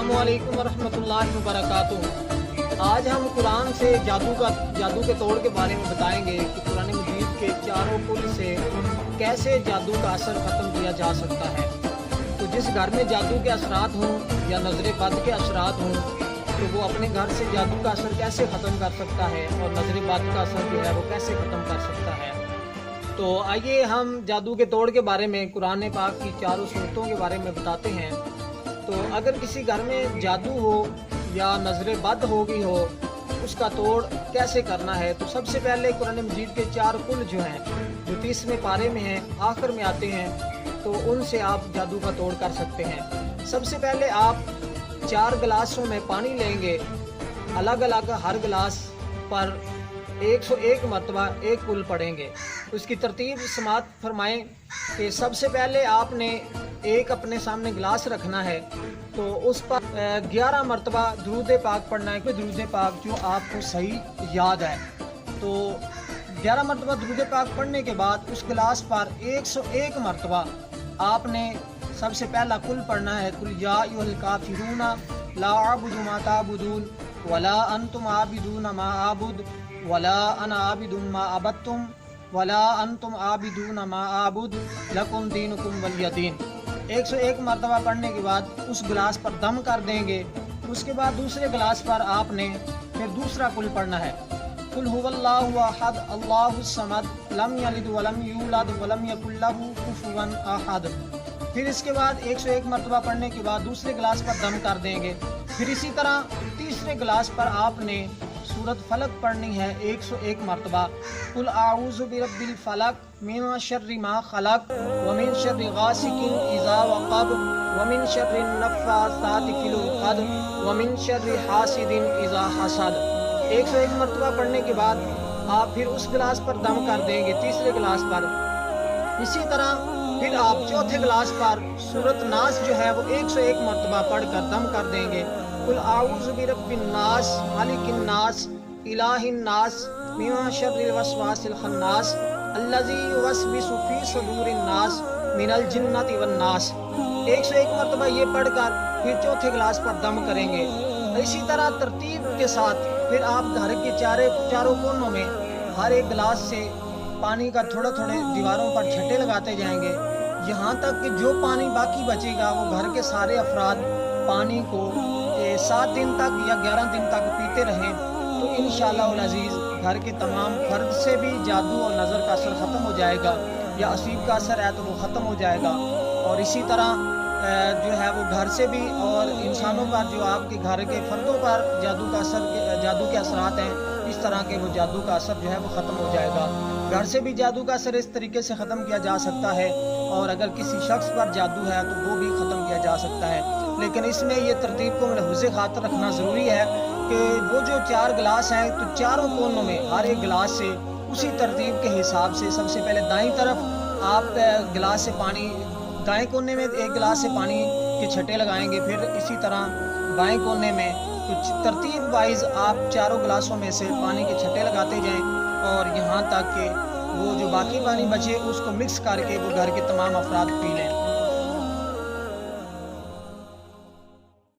अस्सलामुअलैकुम वरहमतुल्लाहि वबरकातुहू। आज हम कुरान से जादू के तोड़ के बारे में बताएंगे कि कुरान मजीद के चारों कुल से कैसे जादू का असर ख़त्म किया जा सकता है। तो जिस घर में जादू के असरात हों या नज़र बद के असरात हों तो वो अपने घर से जादू का असर कैसे ख़त्म कर सकता है और नज़र बद का असर जो है वो कैसे ख़त्म कर सकता है। तो आइए हम जादू के तोड़ के बारे में कुरान पाक की चारों सूरतों के बारे में बताते हैं। तो अगर किसी घर में जादू हो या नज़र बद हो गई हो उसका तोड़ कैसे करना है। तो सबसे पहले कुरान मजीद के चार कुल जो हैं जो 30वें पारे में हैं आखिर में आते हैं तो उनसे आप जादू का तोड़ कर सकते हैं। सबसे पहले आप 4 गिलासों में पानी लेंगे, अलग अलग हर गिलास पर 101 मरतबा एक कुल पढ़ेंगे। उसकी तरतीब समात फरमाएं कि सबसे पहले आपने एक अपने सामने गिलास रखना है तो उस पर 11 मरतबा दुरूद पाक पढ़ना है। कोई दुरूद पाक जो आपको सही याद है तो 11 मरतबा दुरूद पाक पढ़ने के बाद उस गिलास पर 101 मरतबा आपने सबसे पहला कुल पढ़ना है, कुल या अय्युहल काफिरूना ला अअबुदु मा ताबुदून वला अंतुम आबिदून मा आबुद वला अना आबिदुम मा अबदतुम वला अंतुम आबिदून मा आबुद लकुम दीनुकुम वलिय दीन। 101 मरतबा पढ़ने के बाद उस गिलास पर दम कर देंगे। उसके बाद दूसरे गिलास पर आपने फिर दूसरा कुल पढ़ना है, कुल हुवल्लाहु अहद अल्लाहुस समद लम यलिद वलम यूलद वलम यकुल लहू कुफुवन अहद। फिर इसके बाद 101 मरतबा पढ़ने के बाद दूसरे गिलास पर दम कर देंगे। फिर इसी तरह तीसरे गिलास पर आपने सूरत फलक पढ़नी है 101 मरतबा, कुल आऊज़ु बिरब्बिल फलक मिन शर्रि मा खलक व मिन शर्रि गासिकिन इज़ा वक़ब व मिन शर्रि नफ़्फ़ासाति फिल उक़द व मिन शर्रि हासिदिन इज़ा हसद। 101 मरतबा पढ़ने के बाद आप फिर उस गिलास पर दम कर देंगे तीसरे गिलास पर। इसी तरह फिर आप चौथे गिलास पर सूरत नास जो है वो 101 मरतबा पढ़कर दम कर देंगे, कुल आऊज़ु बिरब्बिन नास मालिकिन नास इलाहिन नास मिन शर्रिल वसवासिल खन्नास अल्लज़ी युवस्विसु फी सुदूरिन नास मिनल जिन्नति वन नास। 101 मरतबा ये पढ़कर फिर चौथे गिलास पर दम करेंगे। इसी तरह तरतीब के साथ फिर आप घर के चारों कोनों में हर एक गिलास से पानी का थोड़े दीवारों पर छट्टे लगाते जाएंगे, यहाँ तक कि जो पानी बाकी बचेगा वो घर के सारे अफराद पानी को 7 दिन तक या 11 दिन तक पीते रहें तो इंशाअल्लाह अज़ीज़ घर के तमाम फर्द से भी जादू और नज़र का असर ख़त्म हो जाएगा या असीब का असर है तो वो ख़त्म हो जाएगा। और इसी तरह जो है वो घर से भी और इंसानों पर जो आपके घर के फर्दों पर जादू के असरात हैं इस तरह के वो जादू का असर जो है वो ख़त्म हो जाएगा। घर से भी जादू का असर इस तरीके से ख़त्म किया जा सकता है और अगर किसी शख्स पर जादू है तो वो भी ख़त्म किया जा सकता है। लेकिन इसमें ये तरतीब को महफूज़ खातिर रखना ज़रूरी है कि वो जो 4 गिलास हैं तो चारों कोनों में हर एक गिलास से उसी तरतीब के हिसाब से सबसे पहले दाईं तरफ आप गिलास से पानी, दाएं कोने में एक गिलास से पानी के छट्टे लगाएंगे, फिर इसी तरह बाएं कोने में कुछ तरतीब वाइज आप चारों गिलासों में से पानी के छट्टे लगाते जाएं और यहाँ तक कि वो जो बाकी पानी बचे उसको मिक्स करके वो घर के तमाम अफराद पी लें।